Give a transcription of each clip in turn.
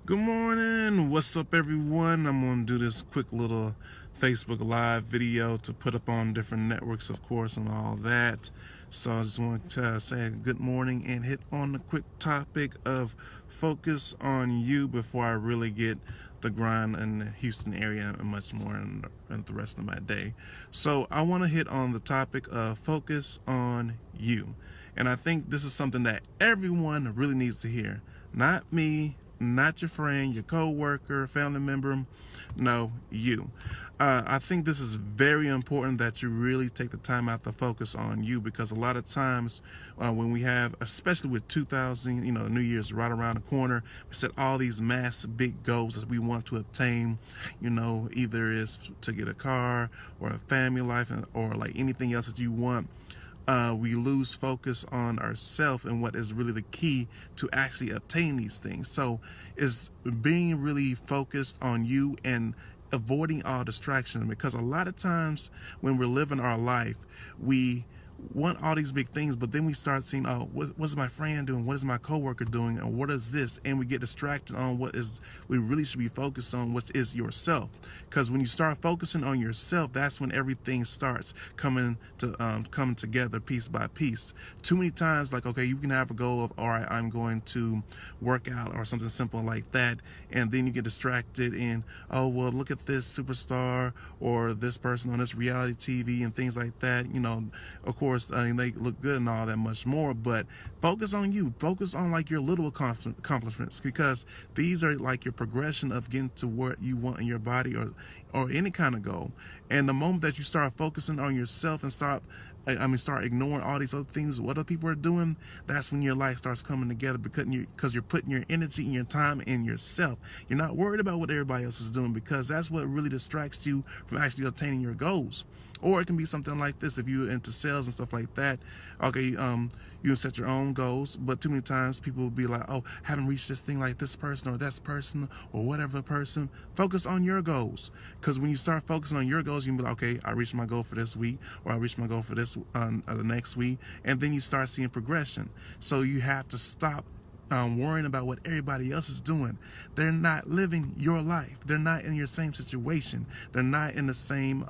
Good morning. What's up, everyone? I'm going to do this quick little Facebook Live video to put up on different networks, of course, and all that. So I just want to say good morning and hit on the quick topic of focus on you before I really get the grind in the Houston area and much more in the rest of my day. So I want to hit on the topic of focus on you. And I think this is something that everyone really needs to hear. Not me, not your friend, your co-worker, family member. No, you. I think this is very important that you really take the time out to focus on you, because a lot of times when we have, especially with 2000, New Year's right around the corner, we set all these massive big goals that we want to obtain, either is to get a car or a family life or like anything else that you want. We lose focus on ourselves and what is really the key to actually obtain these things. So it's being really focused on you and avoiding all distractions, because a lot of times when we're living our life, we want all these big things, but then we start seeing, what's my friend doing? What is my coworker doing? And what is this? And we get distracted on what is we really should be focused on, which is yourself. Because when you start focusing on yourself, that's when everything starts coming together piece by piece. Too many times, like, okay, you can have a goal of, all right, I'm going to work out or something simple like that, and then you get distracted and, oh, well, look at this superstar or this person on this reality TV and things like that. Of course, they look good and all that much more, but focus on you. Focus on like your little accomplishments, because these are like your progression of getting to what you want in your body or any kind of goal. And the moment that you start focusing on yourself and start ignoring all these other things, what other people are doing, that's when your life starts coming together, because you're putting your energy and your time in yourself. You're not worried about what everybody else is doing, because that's what really distracts you from actually obtaining your goals. Or it can be something like this: if you're into sales and stuff like that, okay, you set your own goals, but too many times people will be like, oh, haven't reached this thing like this person or that person or whatever person. Focus on your goals, because when you start focusing on your goals, you can be like, okay, I reached my goal for this week, or I reached my goal for this the next week, and then you start seeing progression. So you have to stop worrying about what everybody else is doing. They're not living your life. They're not in your same situation. They're not in the same,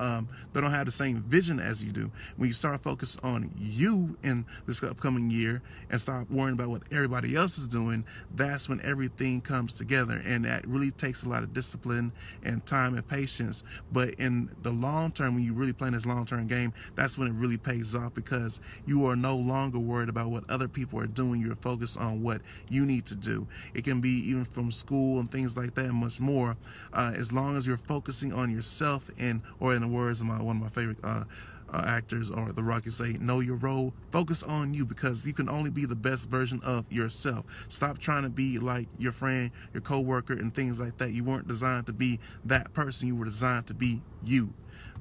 they don't have the same vision as you do. When you start focusing on you in this upcoming year and stop worrying about what everybody else is doing, that's when everything comes together. And that really takes a lot of discipline and time and patience. But in the long term, when you really play this long-term game, that's when it really pays off, because you are no longer worried about what other people are doing. You're focused on what you need to do. It can be even from school and things like that and much more, as long as you're focusing on yourself, or in the words of one of my favorite actors, or The Rock, you say, know your role. Focus on you, because you can only be the best version of yourself. Stop trying to be like your friend, your coworker, and things like that. You weren't designed to be that person. You were designed to be you.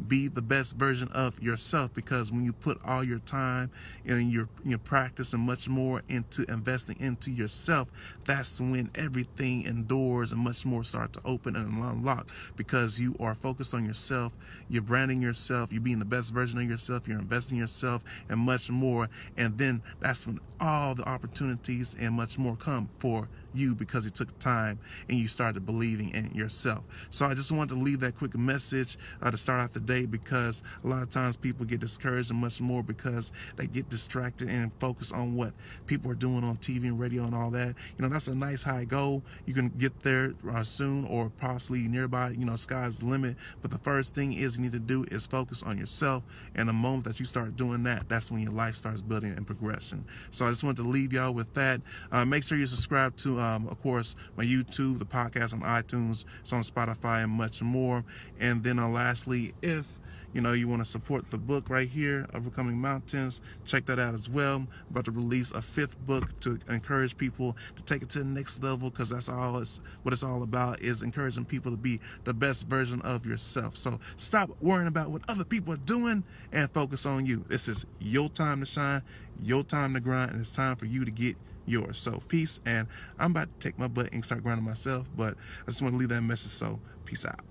Be the best version of yourself, because when you put all your time and your practice and much more into investing into yourself, that's when everything and doors and much more start to open and unlock, because you are focused on yourself, you're branding yourself, you're being the best version of yourself, you're investing in yourself and much more. And then that's when all the opportunities and much more come for you, because you took time and you started believing in yourself. So I just wanted to leave that quick message to start out the day, because a lot of times people get discouraged and much more because they get distracted and focus on what people are doing on TV and radio and all that. That's a nice high goal. You can get there soon, or possibly nearby. Sky's the limit. But the first thing is you need to do is focus on yourself. And the moment that you start doing that, that's when your life starts building in progression. So I just wanted to leave y'all with that. Make sure you subscribe to of course, my YouTube, the podcast on iTunes, it's on Spotify, and much more. And then lastly, if you want to support the book right here, Overcoming Mountains, check that out as well. I'm about to release a 5th book to encourage people to take it to the next level, because that's what it's all about, is encouraging people to be the best version of yourself. So stop worrying about what other people are doing and focus on you. This is your time to shine, your time to grind, and it's time for you to get yours. So peace, and I'm about to take my butt and start grinding myself, but I just want to leave that message. So peace out.